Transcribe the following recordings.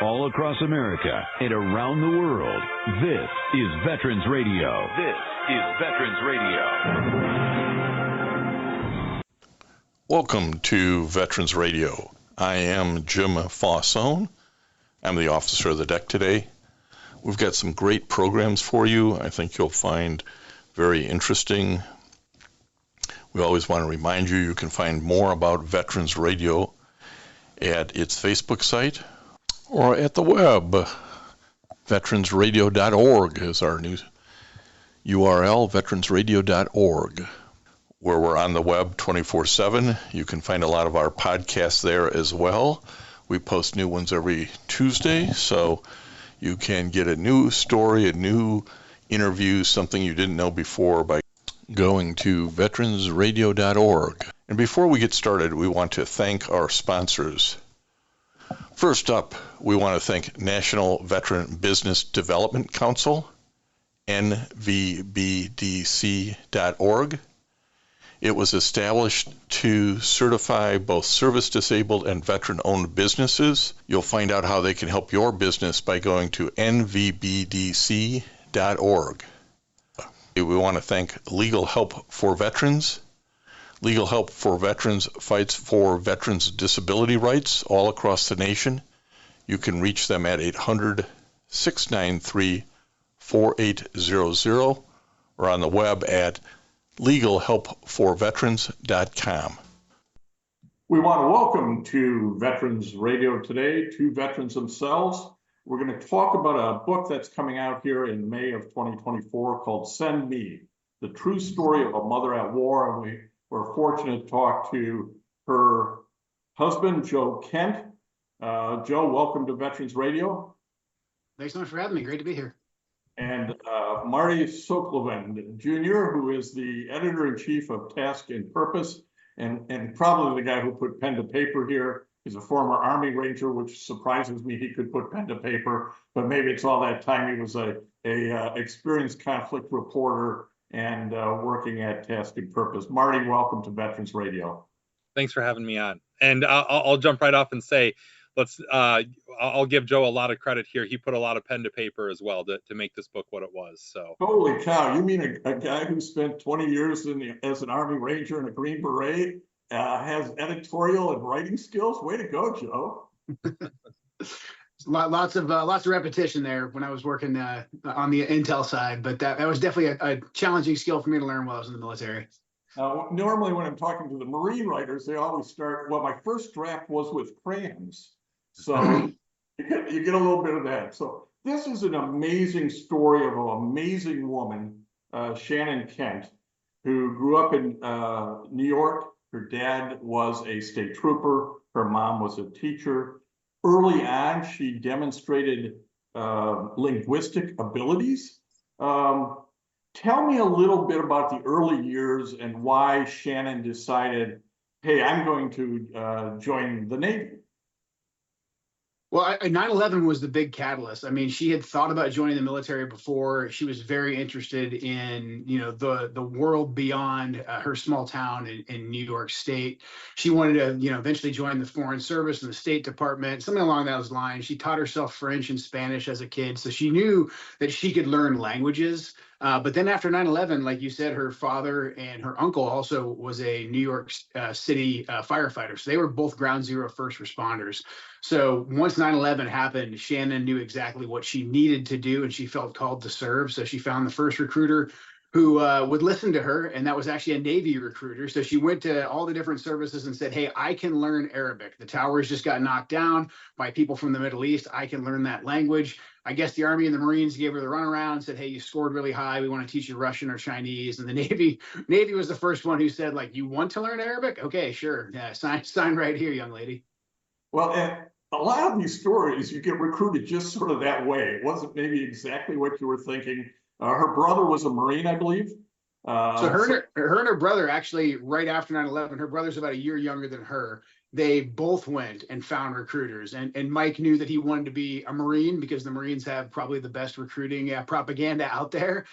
all across America and around the world. This is Veterans Radio. This is Veterans Radio. Welcome to Veterans Radio. I am Jim Fausone. I'm the officer of the deck today. We've got some great programs for you. I think you'll find very interesting. We always want to remind you can find more about Veterans Radio at its Facebook site or at the web. Veteransradio.org is our new URL, veteransradio.org, where we're on the web 24/7. You can find a lot of our podcasts there as well. We post new ones every Tuesday, so you can get a new story, a new interview, something you didn't know before by going to veteransradio.org. And before we get started, we want to thank our sponsors. First up, we want to thank National Veteran Business Development Council, nvbdc.org. It was established to certify both service-disabled and veteran-owned businesses. You'll find out how they can help your business by going to nvbdc.org. We want to thank Legal Help for Veterans. Legal Help for Veterans fights for veterans' disability rights all across the nation. You can reach them at 800-693-4800 or on the web at legalhelpforveterans.com. We want to welcome to Veterans Radio today two veterans themselves. We're going to talk about a book that's coming out here in May of 2024 called Send Me, The True Story of a Mother at War. And we were fortunate to talk to her husband, Joe Kent. Joe, welcome to Veterans Radio. Thanks so much for having me. Great to be here. And Marty Skovlund, Jr., who is the editor-in-chief of Task and Purpose, and probably the guy who put pen to paper here. He's a former Army Ranger, which surprises me he could put pen to paper, but maybe it's all that time he was a experienced conflict reporter and working at Task and Purpose. Marty, welcome to Veterans Radio. Thanks for having me on. And I'll jump right off and say, I'll give Joe a lot of credit here. He put a lot of pen to paper as well to make this book what it was. So holy cow! You mean a guy who spent 20 years as an Army Ranger and a Green Beret has editorial and writing skills? Way to go, Joe! Lots of repetition there when I was working on the intel side, but that was definitely a challenging skill for me to learn while I was in the military. Normally, when I'm talking to the Marine writers, they always start. Well, my first draft was with crayons. So you get a little bit of that. So this is an amazing story of an amazing woman, Shannon Kent, who grew up in New York. Her dad was a state trooper. Her mom was a teacher. Early on, she demonstrated linguistic abilities. Tell me a little bit about the early years and why Shannon decided, hey, I'm going to join the Navy. Well, 9/11 was the big catalyst. I mean, she had thought about joining the military before. She was very interested in, the world beyond her small town in New York State. She wanted to, eventually join the Foreign Service and the State Department, something along those lines. She taught herself French and Spanish as a kid, so she knew that she could learn languages. But then after 9/11, like you said, her father and her uncle also was a New York City firefighter. So they were both ground zero first responders. So once 9/11 happened, Shannon knew exactly what she needed to do, and she felt called to serve. So she found the first recruiter who would listen to her, and that was actually a Navy recruiter. So she went to all the different services and said, hey, I can learn Arabic. The towers just got knocked down by people from the Middle East. I can learn that language. I guess the Army and the Marines gave her the runaround and said, hey, you scored really high. We want to teach you Russian or Chinese. And the Navy was the first one who said, like, you want to learn Arabic? Okay, sure. Yeah, sign right here, young lady. Well, and a lot of these stories, you get recruited just sort of that way. It wasn't maybe exactly what you were thinking. Her brother was a Marine, I believe. So her and her brother, actually, right after 9/11, her brother's about a year younger than her. They both went and found recruiters. And Mike knew that he wanted to be a Marine because the Marines have probably the best recruiting propaganda out there.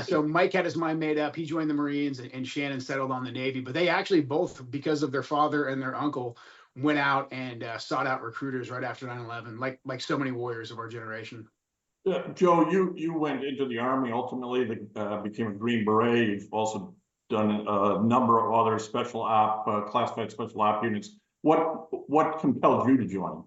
So Mike had his mind made up. He joined the Marines, and Shannon settled on the Navy. But they actually both, because of their father and their uncle, went out and sought out recruiters right after 9/11, like so many warriors of our generation. Joe, you went into the Army, ultimately became a Green Beret. You've also done a number of other classified special op units. What compelled you to join?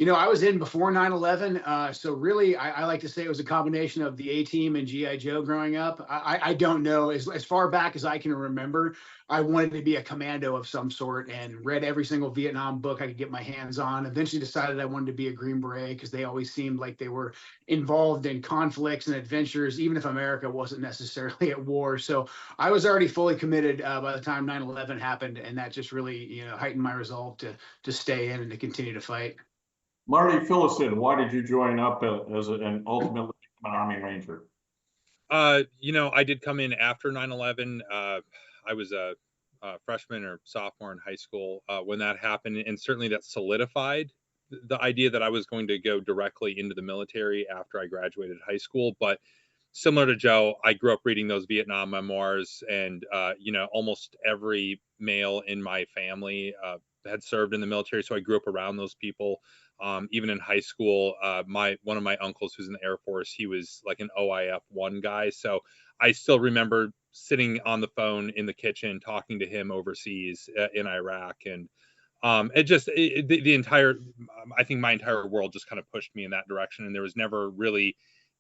I was in before 9/11, so really, I like to say it was a combination of the A-Team and G.I. Joe growing up. I don't know, as far back as I can remember, I wanted to be a commando of some sort and read every single Vietnam book I could get my hands on. Eventually decided I wanted to be a Green Beret because they always seemed like they were involved in conflicts and adventures, even if America wasn't necessarily at war. So I was already fully committed by the time 9/11 happened, and that just really, heightened my resolve to stay in and to continue to fight. Marty, fill us in. Why did you join up and ultimately become an Army Ranger? I did come in after 9/11. I was a freshman or sophomore in high school when that happened, and certainly that solidified the idea that I was going to go directly into the military after I graduated high school. But similar to Joe, I grew up reading those Vietnam memoirs, and almost every male in my family had served in the military, so I grew up around those people. Even in high school, one of my uncles who's in the Air Force, he was like an OIF 1 guy. So I still remember sitting on the phone in the kitchen talking to him overseas in Iraq. And I think my entire world just kind of pushed me in that direction. And there was never really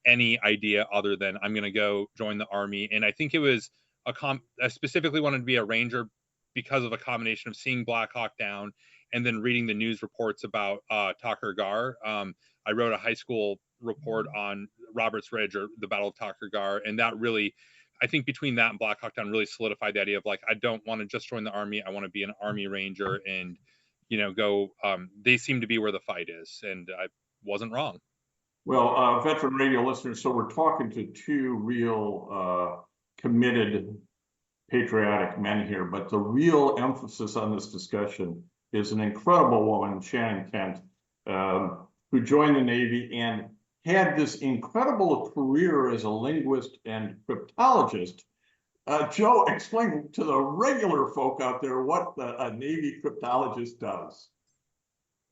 any idea other than I'm going to go join the Army. And I think it was I specifically wanted to be a Ranger because of a combination of seeing Black Hawk Down and then reading the news reports about Takur Ghar. I wrote a high school report on Roberts Ridge, or the Battle of Takur Ghar, and that really, I think between that and Black Hawk Down, really solidified the idea of, like, I don't want to just join the Army. I want to be an Army Ranger and, go. They seem to be where the fight is, and I wasn't wrong. Well, veteran radio listeners, so we're talking to two real committed patriotic men here, but the real emphasis on this discussion is an incredible woman, Shannon Kent, who joined the Navy and had this incredible career as a linguist and cryptologist. Joe, explain to the regular folk out there what a Navy cryptologist does.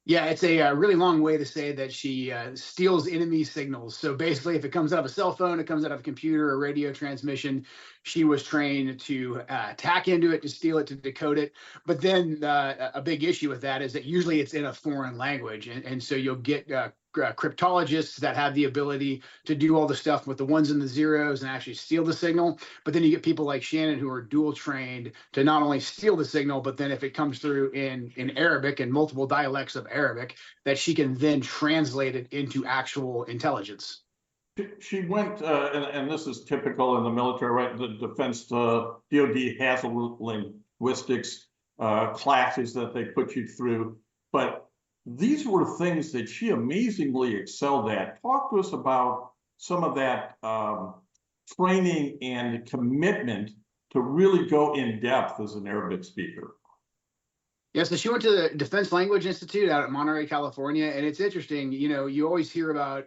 Yeah, it's a really long way to say that she steals enemy signals. So basically, if it comes out of a cell phone, it comes out of a computer or radio transmission, she was trained to tack into it, to steal it, to decode it. But then a big issue with that is that usually it's in a foreign language. And so you'll get cryptologists that have the ability to do all the stuff with the ones and the zeros and actually steal the signal. But then you get people like Shannon who are dual trained to not only steal the signal, but then if it comes through in Arabic and multiple dialects of Arabic, that she can then translate it into actual intelligence. She went, and this is typical in the military, right? The defense, DOD has linguistics classes that they put you through, but these were things that she amazingly excelled at. Talk to us about some of that training and commitment to really go in depth as an Arabic speaker. Yeah, so she went to the Defense Language Institute out at Monterey, California. And it's interesting, you always hear about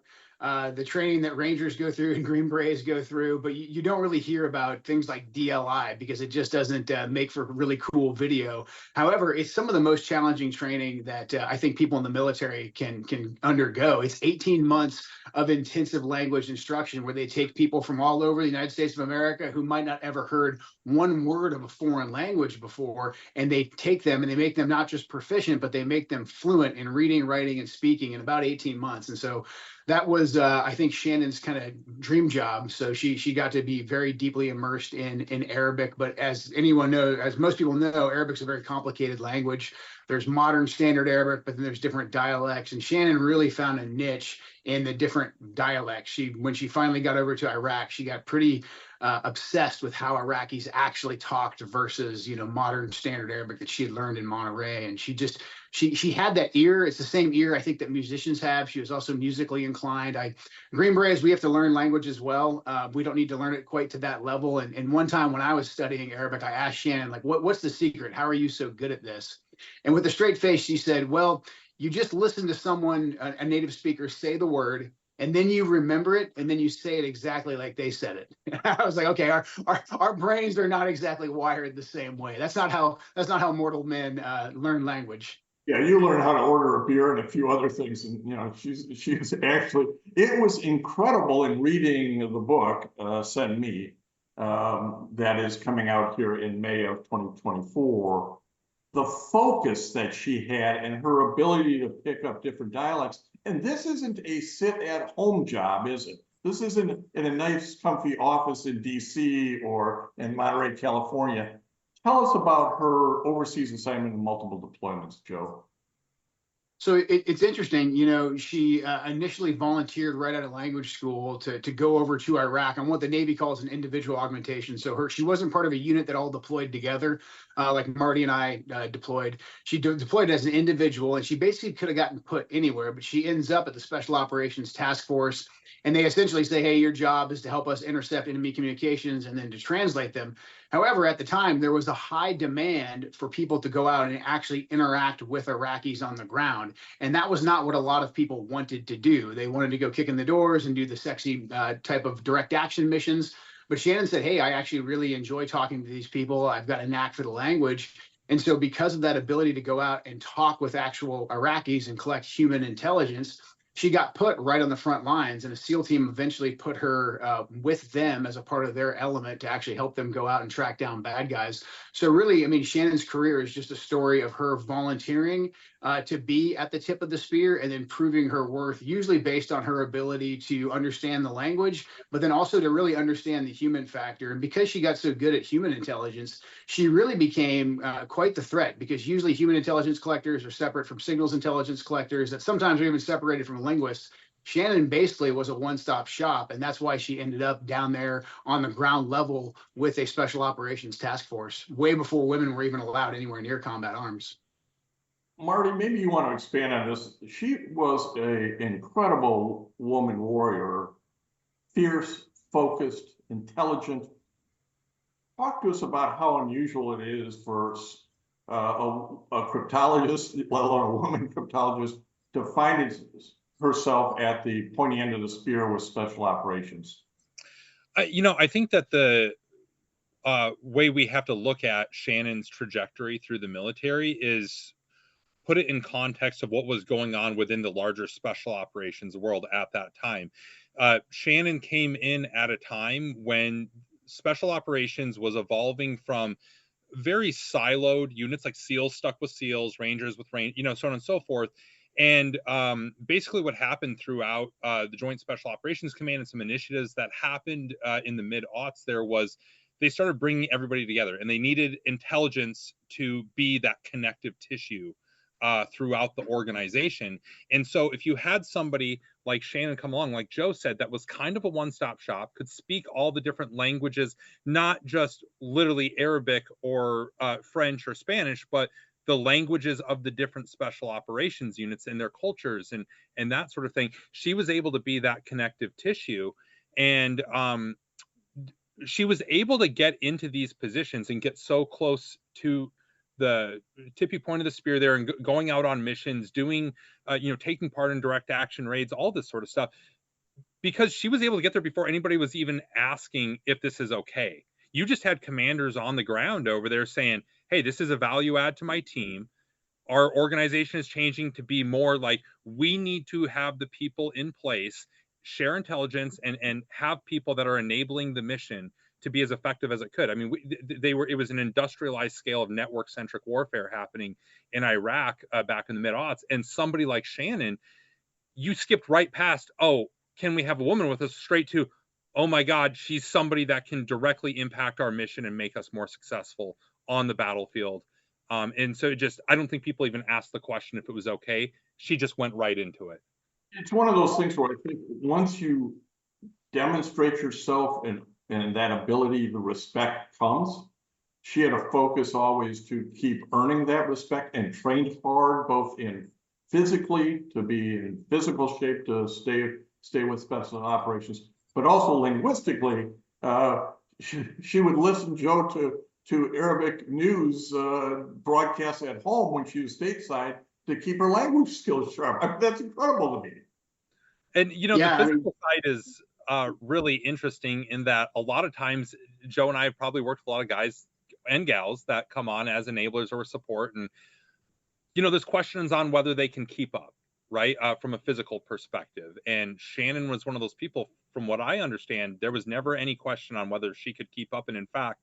the training that Rangers go through and Green Berets go through, but you don't really hear about things like DLI because it just doesn't make for really cool video. However, it's some of the most challenging training that I think people in the military can undergo. It's 18 months of intensive language instruction where they take people from all over the United States of America who might not ever heard one word of a foreign language before, and they take them and they make them not just proficient, but they make them fluent in reading, writing, and speaking in about 18 months. And so that was, I think, Shannon's kind of dream job. So she got to be very deeply immersed in Arabic. But as anyone knows, as most people know, Arabic's a very complicated language. There's modern standard Arabic, but then there's different dialects. And Shannon really found a niche in the different dialects. When she finally got over to Iraq, she got pretty obsessed with how Iraqis actually talked versus, modern standard Arabic that she had learned in Monterey. And she had that ear. It's the same ear I think that musicians have. She was also musically inclined. Green Berets, we have to learn language as well. We don't need to learn it quite to that level. And one time when I was studying Arabic, I asked Shannon, like, what's the secret? How are you so good at this? And with a straight face, she said, well, you just listen to someone, a native speaker, say the word, and then you remember it, and then you say it exactly like they said it. I was like, okay, our brains are not exactly wired the same way. That's not how mortal men learn language. Yeah, you learn how to order a beer and a few other things, and she's actually. It was incredible in reading the book Send Me, that is coming out here in May of 2024. The focus that she had and her ability to pick up different dialects. And this isn't a sit-at-home job, is it? This isn't in a nice, comfy office in D.C. or in Monterey, California. Tell us about her overseas assignment and multiple deployments, Joe. So it's interesting, she initially volunteered right out of language school to go over to Iraq on what the Navy calls an individual augmentation. So she wasn't part of a unit that all deployed together, like Marty and I deployed. She deployed as an individual, and she basically could have gotten put anywhere, but she ends up at the Special Operations Task Force, and they essentially say, hey, your job is to help us intercept enemy communications and then to translate them. However, at the time, there was a high demand for people to go out and actually interact with Iraqis on the ground. And that was not what a lot of people wanted to do. They wanted to go kick in the doors and do the sexy type of direct action missions. But Shannon said, hey, I actually really enjoy talking to these people. I've got a knack for the language. And so because of that ability to go out and talk with actual Iraqis and collect human intelligence, she got put right on the front lines, and a SEAL team eventually put her with them as a part of their element to actually help them go out and track down bad guys. So really, I mean, Shannon's career is just a story of her volunteering to be at the tip of the spear and then proving her worth, usually based on her ability to understand the language, but then also to really understand the human factor. And because she got so good at human intelligence, she really became quite the threat, because usually human intelligence collectors are separate from signals intelligence collectors that sometimes are even separated from linguists. Shannon basically was a one-stop shop, and that's why she ended up down there on the ground level with a special operations task force, way before women were even allowed anywhere near combat arms. Marty, maybe you want to expand on this. She was an incredible woman warrior, fierce, focused, intelligent. Talk to us about how unusual it is for a cryptologist, let alone a woman cryptologist, to find herself at the pointy end of the spear with special operations. I think that the way we have to look at Shannon's trajectory through the military is put it in context of what was going on within the larger special operations world at that time. Shannon came in at a time when special operations was evolving from very siloed units like SEALs stuck with SEALs, Rangers with Rangers, so on and so forth. And basically what happened throughout the Joint Special Operations Command and some initiatives that happened in the mid-aughts there was they started bringing everybody together, and they needed intelligence to be that connective tissue throughout the organization. And so if you had somebody like Shannon come along, like Joe said, that was kind of a one-stop shop, could speak all the different languages, not just literally Arabic or French or Spanish, but the languages of the different special operations units and their cultures and that sort of thing. She was able to be that connective tissue, and she was able to get into these positions and get so close to the tippy point of the spear there and going out on missions, doing, taking part in direct action raids, all this sort of stuff, because she was able to get there before anybody was even asking if this is okay. You just had commanders on the ground over there saying, hey, this is a value add to my team. Our organization is changing to be more like, we need to have the people in place, share intelligence, and have people that are enabling the mission to be as effective as it could. I mean, it was an industrialized scale of network-centric warfare happening in Iraq back in the mid-aughts. And somebody like Shannon, you skipped right past, oh, can we have a woman with us, straight to, oh my God, she's somebody that can directly impact our mission and make us more successful on the battlefield. And so I don't think people even asked the question if it was okay. She just went right into it. It's one of those things where I think once you demonstrate yourself and that ability, the respect comes. She had a focus always to keep earning that respect and trained hard, both in physically, to be in physical shape, to stay with special operations, but also linguistically. She would listen, Joe, to Arabic news broadcasts at home when she was stateside to keep her language skills sharp. I mean, that's incredible to me. And, you know, the Yeah, I mean, physical side is really interesting in that a lot of times Joe and I have probably worked with a lot of guys and gals that come on as enablers or support. And, you know, there's questions on whether they can keep up, right? From a physical perspective. And Shannon was one of those people, from what I understand, there was never any question on whether she could keep up. And in fact,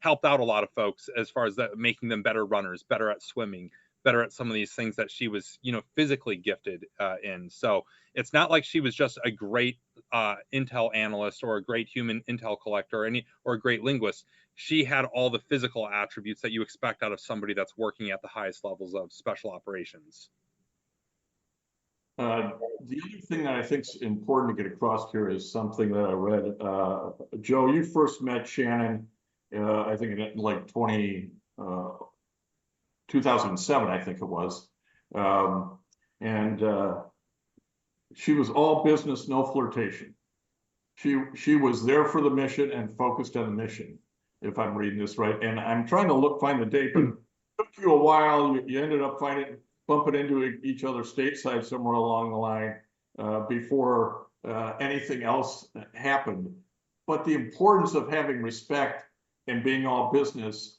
helped out a lot of folks as far as that, making them better runners, better at swimming, better at some of these things that she was, you know, physically gifted in. So it's not like she was just a great intel analyst or a great human intel collector or a great linguist. She had all the physical attributes that you expect out of somebody that's working at the highest levels of special operations. The other thing that I think is important to get across here is something that I read. Joe, you first met Shannon, I think in like 2007, I think it was. And she was all business, no flirtation. She was there for the mission and focused on the mission, if I'm reading this right. And I'm trying to find the date, but it took you a while. You ended up bumping into each other stateside somewhere along the line before anything else happened. But the importance of having respect and being all business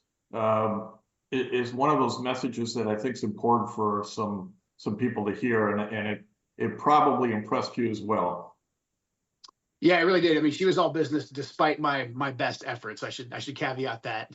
is one of those messages that I think is important for some people to hear, and it probably impressed you as well. Yeah, it really did. I mean, she was all business despite my best efforts. I should caveat that.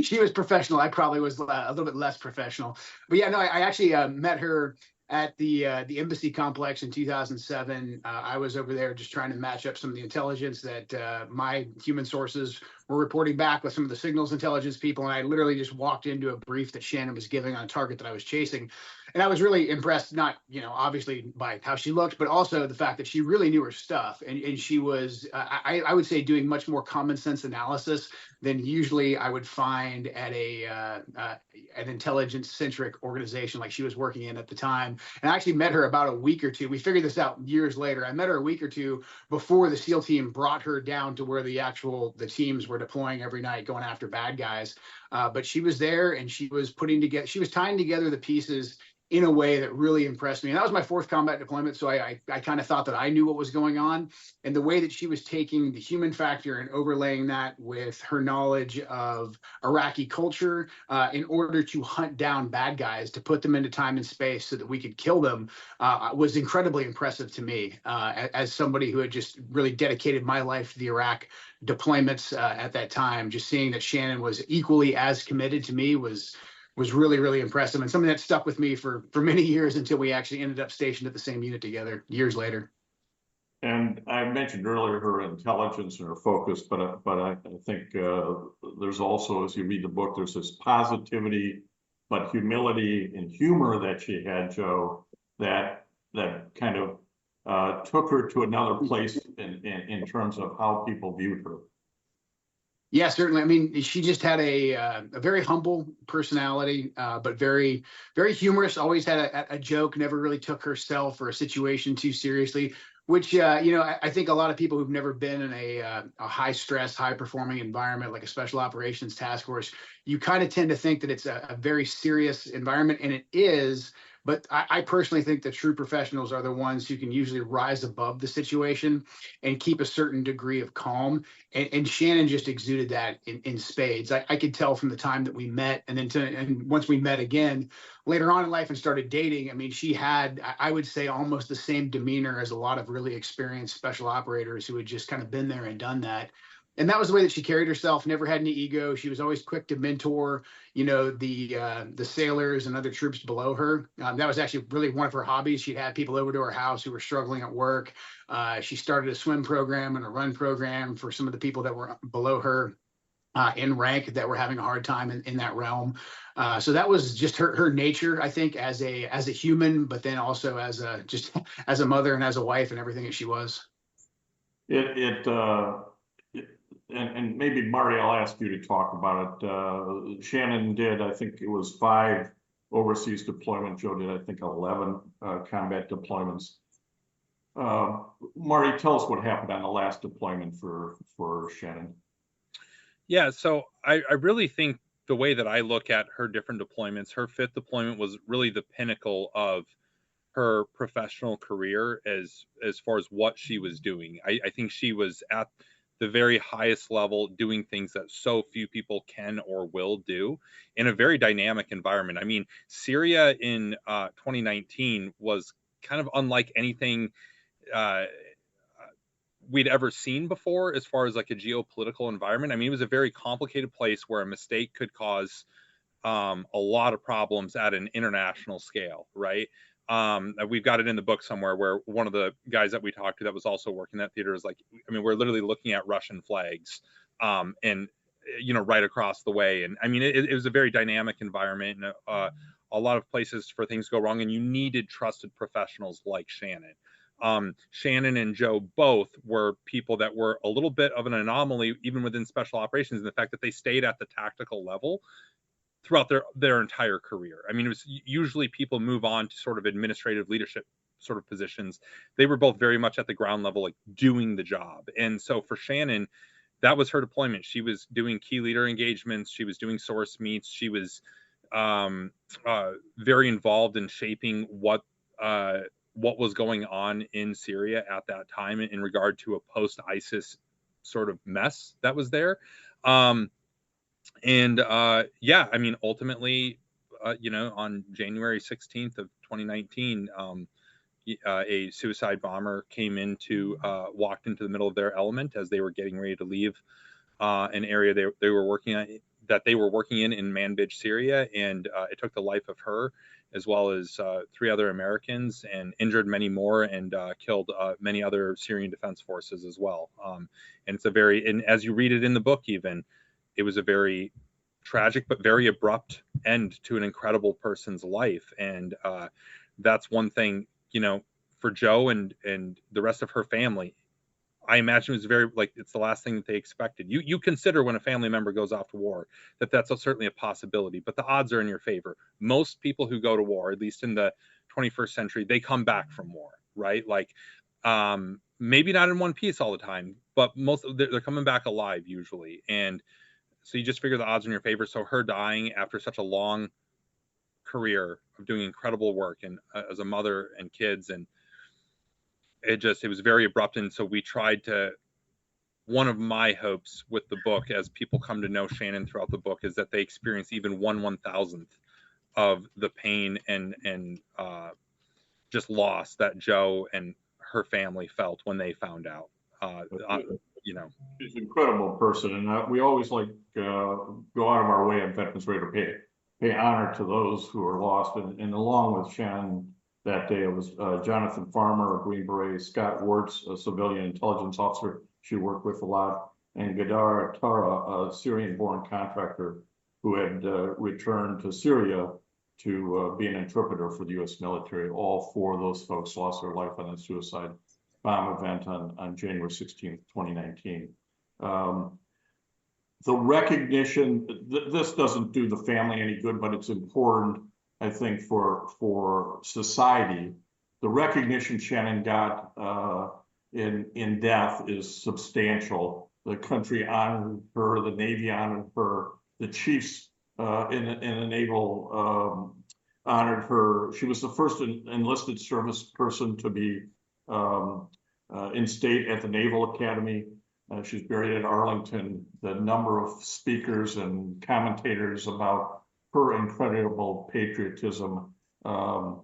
She was professional. I probably was a little bit less professional. But yeah, no, I actually met her at the embassy complex in 2007. I was over there just trying to match up some of the intelligence that my human sources were reporting back with some of the signals intelligence people, and I literally just walked into a brief that Shannon was giving on a target that I was chasing. And I was really impressed, not, you know, obviously by how she looked, but also the fact that she really knew her stuff. And she was, I would say, doing much more common sense analysis than usually I would find at an intelligence-centric organization like she was working in at the time. And I actually met her about a week or two. We figured this out years later. I met her a week or two before the SEAL team brought her down to where the teams were deploying every night, going after bad guys. But she was there, and she was tying together the pieces in a way that really impressed me. And that was my fourth combat deployment, so I kind of thought that I knew what was going on. And the way that she was taking the human factor and overlaying that with her knowledge of Iraqi culture in order to hunt down bad guys, to put them into time and space so that we could kill them, was incredibly impressive to me as somebody who had just really dedicated my life to the Iraq deployments at that time. Just seeing that Shannon was equally as committed to me was really, really impressive, and something that stuck with me for many years until we actually ended up stationed at the same unit together years later. And I mentioned earlier her intelligence and her focus, but I think there's also, as you read the book, there's this positivity, but humility and humor that she had, Joe, that kind of took her to another place in terms of how people viewed her. Yeah, certainly. I mean, she just had a very humble personality, but very, very humorous. Always had a joke. Never really took herself or a situation too seriously. Which you know, I think a lot of people who've never been in a high stress, high performing environment like a special operations task force, you kind of tend to think that it's a very serious environment, and it is. But I personally think the true professionals are the ones who can usually rise above the situation and keep a certain degree of calm. And Shannon just exuded that in spades. I could tell from the time that we met, and once we met again later on in life and started dating. I mean, she had, I would say, almost the same demeanor as a lot of really experienced special operators who had just kind of been there and done that. And that was the way that she carried herself. Never had any ego. She was always quick to mentor, you know, the sailors and other troops below her. That was actually really one of her hobbies. She'd have people over to her house who were struggling at work. She started a swim program and a run program for some of the people that were below her in rank that were having a hard time in that realm. So that was just her nature, I think, as a human, but then also as a mother and as a wife and everything that she was. And maybe Marty, I'll ask you to talk about it. Shannon did, I think it was 5 overseas deployments. Joe did, I think, 11 combat deployments. Marty, tell us what happened on the last deployment for Shannon. Yeah, so I really think the way that I look at her different deployments, her 5th deployment was really the pinnacle of her professional career as far as what she was doing. I think she was at the very highest level doing things that so few people can or will do in a very dynamic environment. I mean, Syria in 2019 was kind of unlike anything we'd ever seen before as far as like a geopolitical environment. I mean, it was a very complicated place where a mistake could cause a lot of problems at an international scale, right? We've got it in the book somewhere where one of the guys that we talked to that was also working that theater is like, I mean, we're literally looking at Russian flags and, you know, right across the way. And I mean, it was a very dynamic environment and a lot of places for things to go wrong. And you needed trusted professionals like Shannon. Shannon and Joe both were people that were a little bit of an anomaly, even within special operations, in the fact that they stayed at the tactical level throughout their entire career. I mean, it was usually people move on to sort of administrative leadership sort of positions. They were both very much at the ground level, like doing the job. And so for Shannon, that was her deployment. She was doing key leader engagements. She was doing source meets. She was very involved in shaping what was going on in Syria at that time in regard to a post-ISIS sort of mess that was there. Yeah, I mean, ultimately, you know, on January 16th of 2019, a suicide bomber came walked into the middle of their element as they were getting ready to leave an area they were working in Manbij, Syria, and it took the life of her as well as 3 other Americans and injured many more and killed many other Syrian defense forces as well. And as you read it in the book, even, it was a very tragic but very abrupt end to an incredible person's life. And that's one thing, you know, for Joe and the rest of her family, I imagine it was very, like, it's the last thing that they expected. You consider when a family member goes off to war that's certainly a possibility, but the odds are in your favor. Most people who go to war, at least in the 21st century, they come back from war, right? Like, maybe not in one piece all the time, but they're coming back alive usually. And so you just figure the odds are in your favor. So her dying after such a long career of doing incredible work and as a mother and kids, and it was very abrupt. And so we tried one of my hopes with the book, as people come to know Shannon throughout the book, is that they experience even 1/1000th of the pain and just loss that Joe and her family felt when they found out. You know, she's an incredible person, and we always go out of our way on Veterans Radio to pay honor to those who are lost. And along with Shannon that day, it was Jonathan Farmer, a Green Beret, Scott Wertz, a civilian intelligence officer she worked with a lot, and Gadar Tara, a Syrian-born contractor who had returned to Syria to be an interpreter for the U.S. military. All 4 of those folks lost their life on a suicide bomb event on January 16th, 2019. The recognition, this doesn't do the family any good, but it's important, I think, for society. The recognition Shannon got in death is substantial. The country honored her, the Navy honored her, the chiefs in the naval honored her. She was the first enlisted service person to be in state at the Naval Academy. She's buried at Arlington. The number of speakers and commentators about her incredible patriotism. And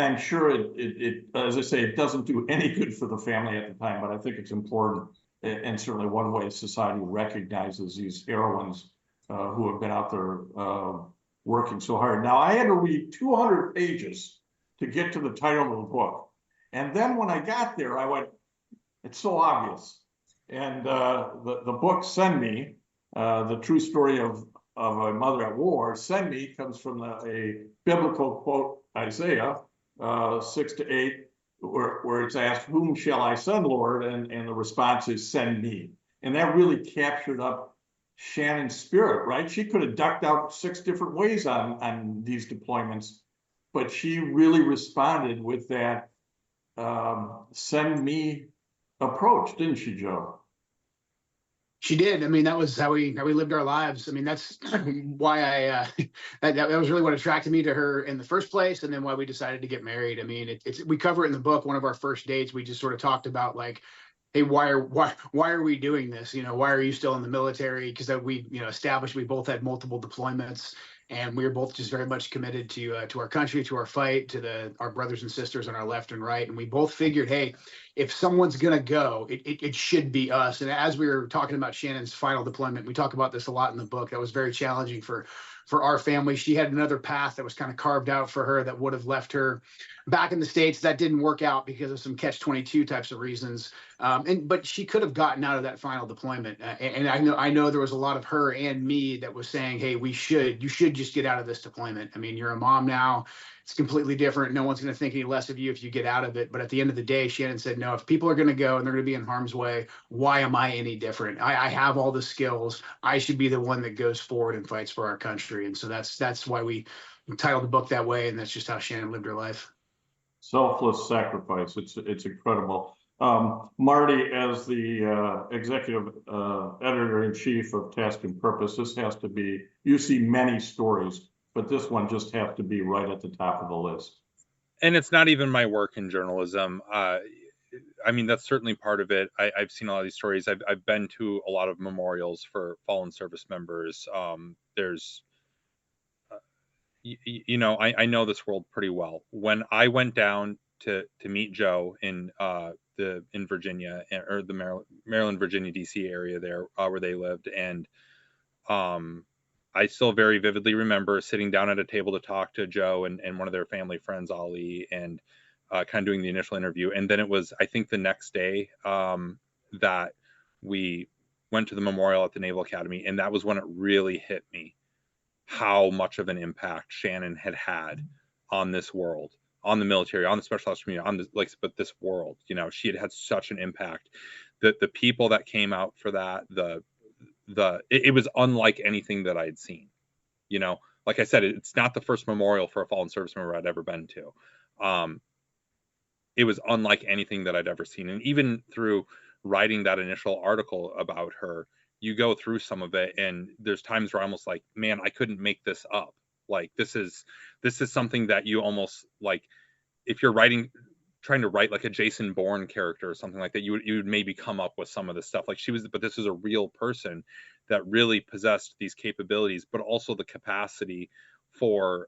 I'm sure it, as I say, it doesn't do any good for the family at the time, but I think it's important, and certainly one way society recognizes these heroines who have been out there working so hard. Now, I had to read 200 pages to get to the title of the book. And then when I got there, I went, it's so obvious. And the book, Send Me, the true story of a mother at war, Send Me, comes from a biblical quote, Isaiah 6-8, where it's asked, whom shall I send, Lord? And the response is, send me. And that really captured up Shannon's spirit, right? She could have ducked out 6 different ways on these deployments, but she really responded with that send me approach, didn't she, Joe? She did. I mean, that was how we lived our lives. I mean, that's why that was really what attracted me to her in the first place, and then why we decided to get married. I mean, it's we cover it in the book. One of our first dates, we just sort of talked about like, hey, why are we doing this? You know, why are you still in the military? Because we established we both had multiple deployments, and we were both just very much committed to our country, to our fight, to our brothers and sisters on our left and right. And we both figured, hey, if someone's gonna go, it should be us. And as we were talking about Shannon's final deployment, we talk about this a lot in the book. That was very challenging for our family. She had another path that was kind of carved out for her that would have left her back in the States. That didn't work out because of some catch-22 types of reasons. But she could have gotten out of that final deployment. And I know there was a lot of her and me that was saying, hey, you should just get out of this deployment. I mean, you're a mom now. It's completely different. No one's going to think any less of you if you get out of it. But at the end of the day, Shannon said, no, if people are going to go and they're going to be in harm's way, why am I any different? I have all the skills. I should be the one that goes forward and fights for our country. And so that's why we titled the book that way. And that's just how Shannon lived her life. Selfless sacrifice. It's incredible. Marty, as the executive editor-in-chief of Task and Purpose, this has to be, you see many stories, but this one just has to be right at the top of the list. And it's not even my work in journalism. I mean, that's certainly part of it. I've seen a lot of these stories. I've been to a lot of memorials for fallen service members. There's, I know this world pretty well. When I went down to meet Joe in Virginia, or the Maryland, Virginia, DC area there, where they lived, and I still very vividly remember sitting down at a table to talk to Joe and one of their family friends, Ali, and kind of doing the initial interview. And then it was, I think, the next day that we went to the memorial at the Naval Academy, and that was when it really hit me how much of an impact Shannon had on this world, on the military, on the special ops community, on this, but this world. She had such an impact. That the people that came out for that, it was unlike anything that I'd seen. Like I said, it's not the first memorial for a fallen service member I'd ever been to. It was unlike anything that I'd ever seen. And even through writing that initial article about her, you go through some of it, and there's times where I'm almost like, man, I couldn't make this up. Like, this is something that you almost, like, if you're trying to write like a Jason Bourne character or something like that, you would maybe come up with some of this stuff. Like, but this is a real person that really possessed these capabilities, but also the capacity for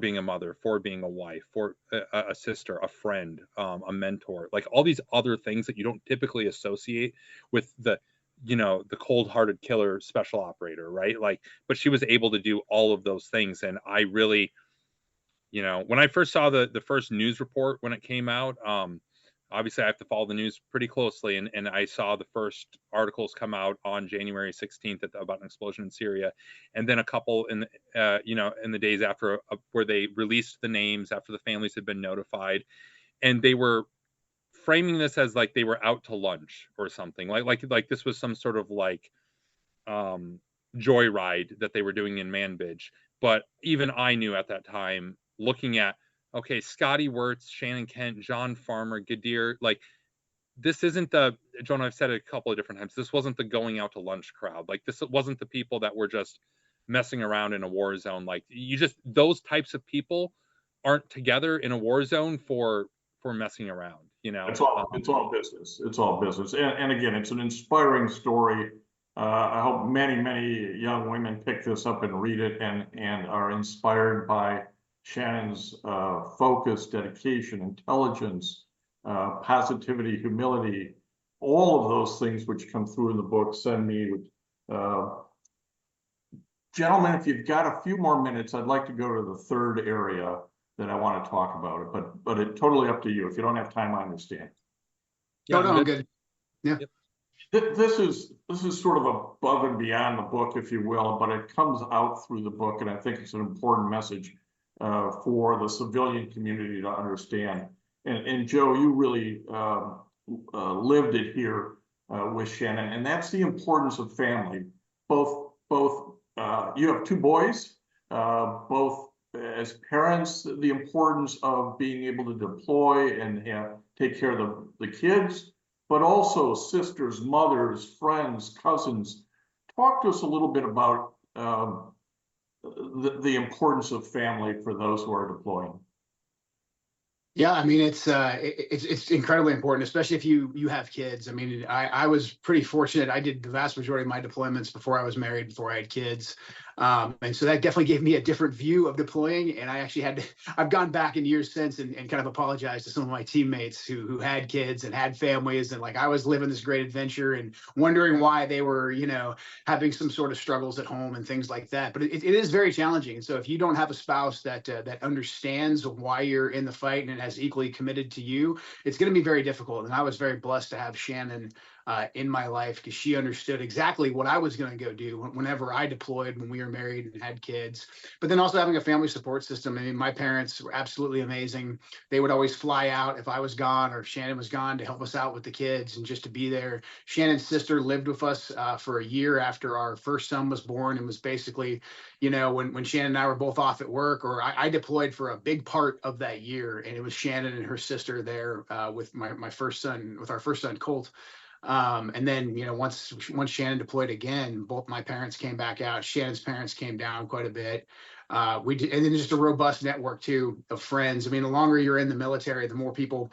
being a mother, for being a wife, for a sister, a friend, a mentor, like all these other things that you don't typically associate with the cold-hearted killer special operator, right? Like, but she was able to do all of those things. And I really, when I first saw the first news report when it came out, obviously I have to follow the news pretty closely, and I saw the first articles come out on January 16th about an explosion in Syria, and then a couple in the days after, where they released the names after the families had been notified, and they were framing this as like they were out to lunch or something, like this was some sort of like joyride that they were doing in Manbridge. But even I knew at that time, looking at, okay, Scotty Wirtz, Shannon Kent, John Farmer, Gadir, like, this isn't John, I've said it a couple of different times, this wasn't the going out to lunch crowd. Like, this wasn't the people that were just messing around in a war zone. Like, those types of people aren't together in a war zone for messing around, It's all business. It's all business. And again, it's an inspiring story. I hope many young women pick this up and read it and are inspired by Shannon's focus, dedication, intelligence, positivity, humility, all of those things which come through in the book. Send me. Gentlemen, if you've got a few more minutes, I'd like to go to the third area that I want to talk about it, but it's totally up to you. If you don't have time, I understand. No, I'm good. Yeah. Yep. This is sort of above and beyond the book, if you will, but it comes out through the book, and I think it's an important message for the civilian community to understand. And Joe, you really lived it here with Shannon, and that's the importance of family. Both you have two boys, both as parents, the importance of being able to deploy and take care of the kids, but also sisters, mothers, friends, cousins. Talk to us a little bit about the importance of family for those who are deploying. Yeah, I mean it's incredibly important, especially if you have kids. I mean, I was pretty fortunate. I did the vast majority of my deployments before I was married, before I had kids, and so that definitely gave me a different view of deploying. And I actually had I've gone back in years since and kind of apologized to some of my teammates who had kids and had families, and like I was living this great adventure and wondering why they were having some sort of struggles at home and things like that. But it is very challenging. And so if you don't have a spouse that understands why you're in the fight and has equally committed to you, it's going to be very difficult. And I was very blessed to have Shannon in my life, because she understood exactly what I was going to go do whenever I deployed, when we were married and had kids. But then also having a family support system. I mean, my parents were absolutely amazing. They would always fly out if I was gone or if Shannon was gone to help us out with the kids and just to be there. Shannon's sister lived with us for a year after our first son was born, and was basically, when Shannon and I were both off at work, or I deployed for a big part of that year, and it was Shannon and her sister there with my first son, with our first son, Colt. And then, once Shannon deployed again, both my parents came back out. Shannon's parents came down quite a bit. We did, and then just a robust network too of friends. I mean, the longer you're in the military, the more people,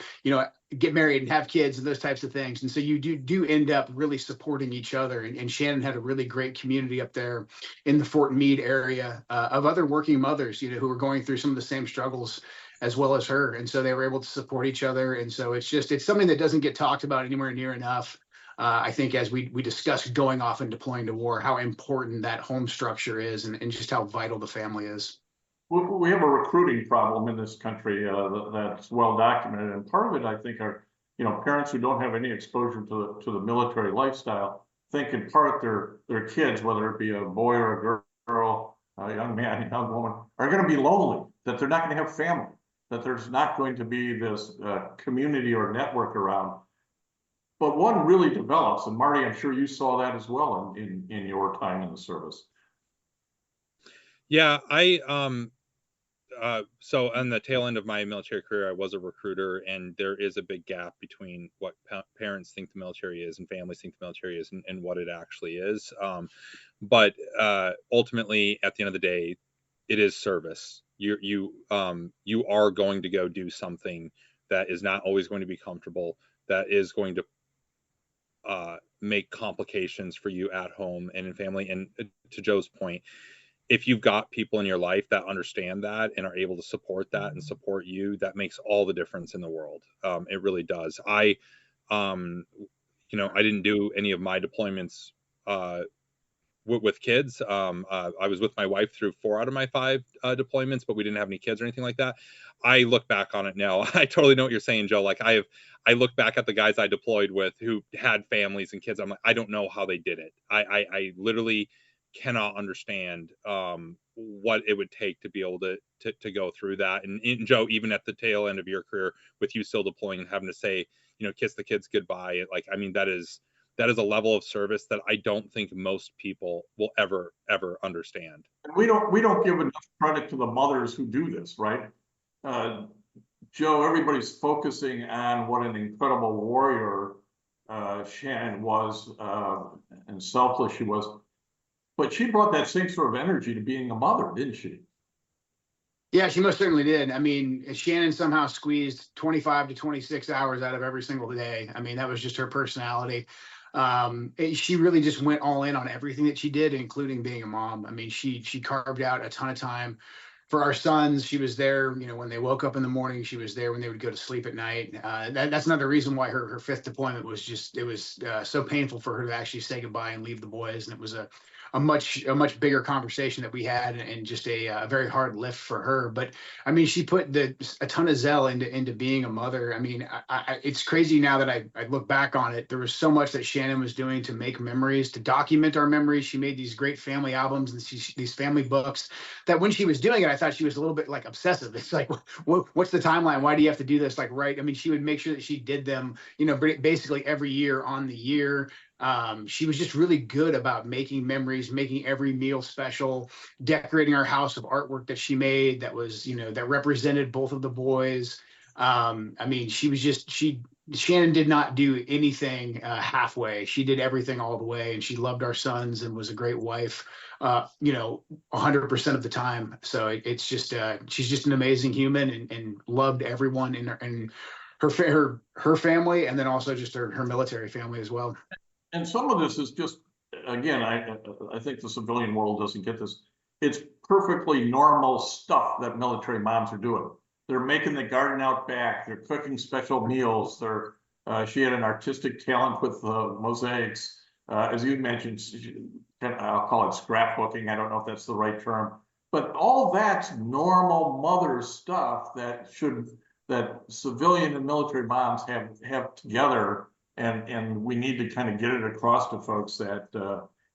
get married and have kids and those types of things. And so you do end up really supporting each other. And Shannon had a really great community up there in the Fort Meade area of other working mothers, who were going through some of the same struggles as well as her. And so they were able to support each other. And so it's something that doesn't get talked about anywhere near enough. I think as we discuss going off and deploying to war, how important that home structure is, and just how vital the family is. We have a recruiting problem in this country that's well documented, and part of it, I think, are parents who don't have any exposure to the military lifestyle think in part their kids, whether it be a boy or a girl, a young man, a young woman, are going to be lonely, that they're not going to have family, that there's not going to be this community or network around. But one really develops, and Marty, I'm sure you saw that as well in your time in the service. Yeah, so on the tail end of my military career, I was a recruiter, and there is a big gap between what parents think the military is and families think the military is, and what it actually is. But ultimately, at the end of the day, it is service. You are going to go do something that is not always going to be comfortable, that is going to make complications for you at home and in family. And to Joe's point, if you've got people in your life that understand that and are able to support that and support you, that makes all the difference in the world. It really does. I didn't do any of my deployments with kids. I was with my wife through 4 out of my 5 deployments, but we didn't have any kids or anything like that. I look back on it now. I totally know what you're saying, Joe. Like I look back at the guys I deployed with who had families and kids. I'm like, I don't know how they did it. I literally cannot understand what it would take to be able to go through that. And Joe, even at the tail end of your career, with you still deploying and having to say, kiss the kids goodbye. Like, I mean, that is a level of service that I don't think most people will ever understand. And we don't give enough credit to the mothers who do this, right? Joe, everybody's focusing on what an incredible warrior Shannon was and selfless she was. But she brought that same sort of energy to being a mother, didn't she? Yeah, she most certainly did. I mean, Shannon somehow squeezed 25 to 26 hours out of every single day. I mean, that was just her personality. She really just went all in on everything that she did, including being a mom. I mean, she carved out a ton of time for our sons. She was there, when they woke up in the morning. She was there when they would go to sleep at night. That's another reason why her 5th deployment was so painful for her to actually say goodbye and leave the boys. And it was a much bigger conversation that we had, and just a very hard lift for her. But I mean, she put a ton of zeal into being a mother. I mean, it's crazy now that I look back on it. There was so much that Shannon was doing to make memories, to document our memories. She made these great family albums and these family books that when she was doing it, I thought she was a little bit like obsessive. It's like, what's the timeline? Why do you have to do this? Like, right. I mean, she would make sure that she did them, basically every year on the year. She was just really good about making memories, making every meal special, decorating our house with artwork that she made that was, that represented both of the boys. I mean, she Shannon did not do anything halfway. She did everything all the way, and she loved our sons and was a great wife, 100% of the time. So it's just she's just an amazing human and loved everyone in her family, and then also just her military family as well. And some of this is just, again, I think the civilian world doesn't get this. It's perfectly normal stuff that military moms are doing. They're making the garden out back. They're cooking special meals. She had an artistic talent with mosaics. As you mentioned, I'll call it scrapbooking. I don't know if that's the right term, but all that's normal mother stuff that civilian and military moms have together. And we need to kind of get it across to folks that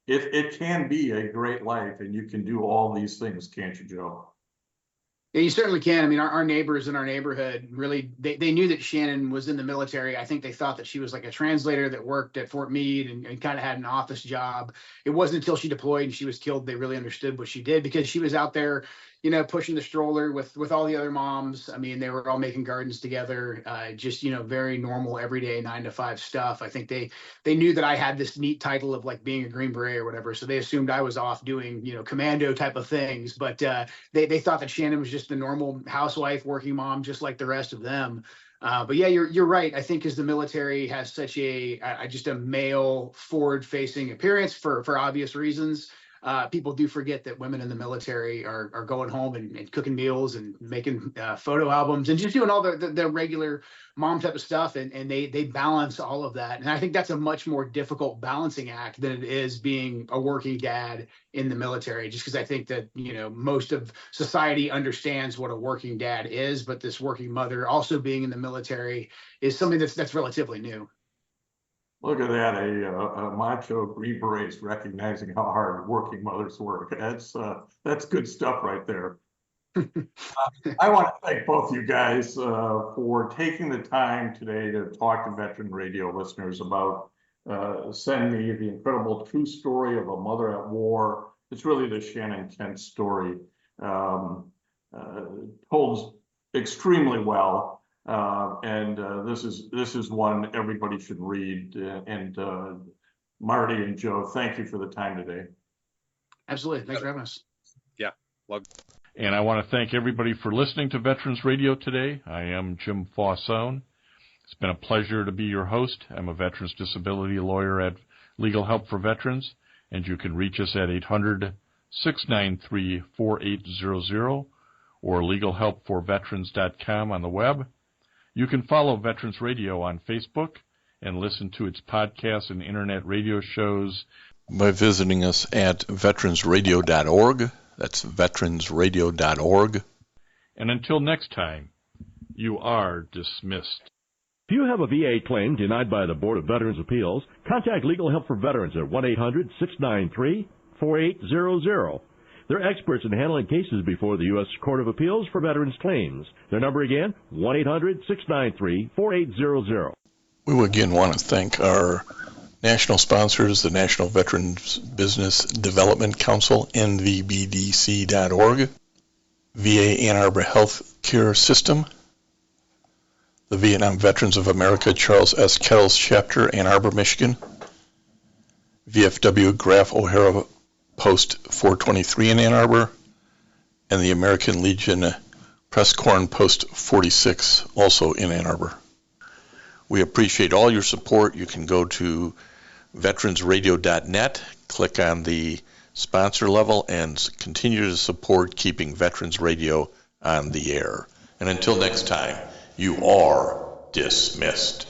it can be a great life, and you can do all these things, can't you, Joe? Yeah, you certainly can. I mean, our neighbors in our neighborhood really, they knew that Shannon was in the military. I think they thought that she was like a translator that worked at Fort Meade and kind of had an office job. It wasn't until she deployed and she was killed they really understood what she did, because she was out there, pushing the stroller with all the other moms. I mean, they were all making gardens together, just, very normal, everyday 9-to-5 stuff. I think they knew that I had this neat title of like being a Green Beret or whatever. So they assumed I was off doing, commando type of things. But they thought that Shannon was just the normal housewife, working mom, just like the rest of them. But yeah, you're right. I think as the military has such just a male forward-facing appearance for obvious reasons, people do forget that women in the military are going home and cooking meals and making photo albums and just doing all the regular mom type of stuff. And they balance all of that. And I think that's a much more difficult balancing act than it is being a working dad in the military, just because I think that, most of society understands what a working dad is, but this working mother also being in the military is something that's relatively new. Look at that, a macho Green Berets recognizing how hard working mothers work. That's good stuff right there. I want to thank both you guys for taking the time today to talk to veteran radio listeners about Send Me, the incredible true story of a mother at war. It's really the Shannon Kent story, told extremely well. This is one everybody should read. And Marty and Joe, thank you for the time today. Absolutely. Thanks for having us. Yeah. Love. And I want to thank everybody for listening to Veterans Radio today. I am Jim Fausone. It's been a pleasure to be your host. I'm a veterans disability lawyer at Legal Help for Veterans, and you can reach us at 800-693-4800 or legalhelpforveterans.com on the web. You can follow Veterans Radio on Facebook and listen to its podcasts and internet radio shows by visiting us at veteransradio.org. That's veteransradio.org. And until next time, you are dismissed. If you have a VA claim denied by the Board of Veterans' Appeals, contact Legal Help for Veterans at 1-800-693-4800. They're experts in handling cases before the U.S. Court of Appeals for Veterans Claims. Their number again, 1-800-693-4800. We again want to thank our national sponsors, the National Veterans Business Development Council, NVBDC.org, VA Ann Arbor Health Care System, the Vietnam Veterans of America Charles S. Kettles Chapter, Ann Arbor, Michigan, VFW Graf O'Hara Post 423 in Ann Arbor, and the American Legion Press Corn Post 46, also in Ann Arbor. We appreciate all your support. You can go to veteransradio.net, click on the sponsor level, and continue to support keeping Veterans Radio on the air. And until next time, you are dismissed.